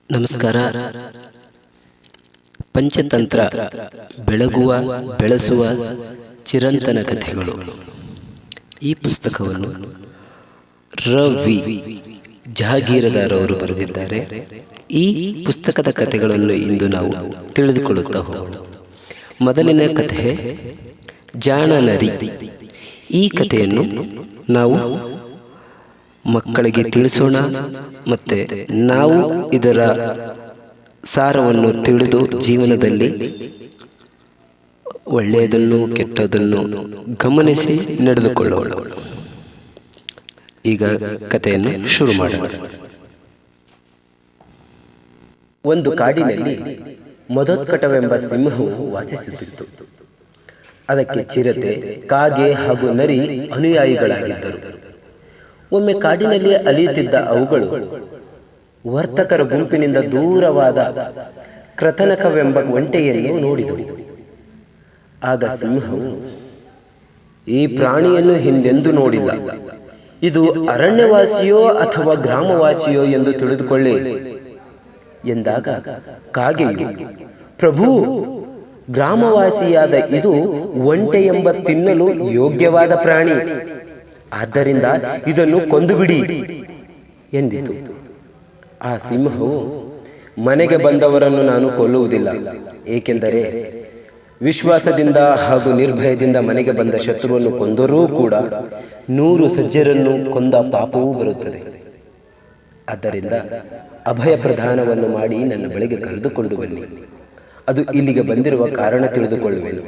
ನಮಸ್ಕಾರ. ಪಂಚತಂತ್ರ ಬೆಳಗುವ ಬೆಳೆಸುವ ಚಿರಂತನ ಕಥೆಗಳು. ಈ ಪುಸ್ತಕವನ್ನು ರವಿ ಜಹಾಗೀರದಾರ್ ಅವರು ಬರೆದಿದ್ದಾರೆ. ಈ ಪುಸ್ತಕದ ಕಥೆಗಳನ್ನು ಇಂದು ನಾವು ತಿಳಿದುಕೊಳ್ಳುತ್ತಾ ಹೋಗೋಣ. ಮೊದಲನೇ ಕಥೆ ಜಾಣ ನರಿ. ಈ ಕಥೆಯನ್ನು ನಾವು ಮಕ್ಕಳಿಗೆ ತಿಳಿಸೋಣ, ಮತ್ತೆ ನಾವು ಇದರ ಸಾರವನ್ನು ತಿಳಿದು ಜೀವನದಲ್ಲಿ ಒಳ್ಳೆಯದನ್ನು ಕೆಟ್ಟದನ್ನು ಗಮನಿಸಿ ನಡೆದುಕೊಳ್ಳೋಣ. ಈಗ ಕಥೆಯನ್ನು ಶುರು ಮಾಡೋಣ. ಒಂದು ಕಾಡಿನಲ್ಲಿ ಮದೋತ್ಕಟವೆಂಬ ಸಿಂಹವು ವಾಸಿಸುತ್ತಿತ್ತು. ಅದಕ್ಕೆ ಚಿರತೆ, ಕಾಗೆ ಹಾಗೂ ನರಿ ಅನುಯಾಯಿಗಳಾಗಿದ್ದರು. ಒಮ್ಮೆ ಕಾಡಿನಲ್ಲಿ ಅಲಿಯುತ್ತಿದ್ದ ಅವುಗಳು ವರ್ತಕರ ಗುಂಪಿನಿಂದ ದೂರವಾದ ಕ್ರತನಕವೆಂಬ ಒಂಟೆಯನ್ನು ನೋಡಿದವು. ಆಗ ಸಿಂಹವು, ಈ ಪ್ರಾಣಿಯನ್ನು ಹಿಂದೆಂದೂ ನೋಡಿಲ್ಲ, ಇದು ಅರಣ್ಯವಾಸಿಯೋ ಅಥವಾ ಗ್ರಾಮವಾಸಿಯೋ ಎಂದು ತಿಳಿದುಕೊಳ್ಳಿ ಎಂದಾಗ ಕಾಗೆಯು, ಪ್ರಭು, ಗ್ರಾಮವಾಸಿಯಾದ ಇದು ಒಂಟೆ ಎಂಬ ತಿನ್ನಲು ಯೋಗ್ಯವಾದ ಪ್ರಾಣಿ, ಆದ್ದರಿಂದ ಇದನ್ನು ಕೊಂದುಬಿಡಿ ಎಂದಿತು. ಆ ಸಿಂಹವು, ಮನೆಗೆ ಬಂದವರನ್ನು ನಾನು ಕೊಲ್ಲುವುದಿಲ್ಲ, ಏಕೆಂದರೆ ವಿಶ್ವಾಸದಿಂದ ಹಾಗೂ ನಿರ್ಭಯದಿಂದ ಮನೆಗೆ ಬಂದ ಶತ್ರುವನ್ನು ಕೊಂದರೂ ಕೂಡ 100 ಸಜ್ಜರನ್ನು ಕೊಂದ ಪಾಪವೂ ಬರುತ್ತದೆ. ಆದ್ದರಿಂದ ಅಭಯ ಪ್ರದಾನವನ್ನು ಮಾಡಿ ನನ್ನ ಬಳಿಗೆ ಕರೆದುಕೊಂಡು ಬನ್ನಿ, ಅದು ಇಲ್ಲಿಗೆ ಬಂದಿರುವ ಕಾರಣ ತಿಳಿದುಕೊಳ್ಳುವೆನು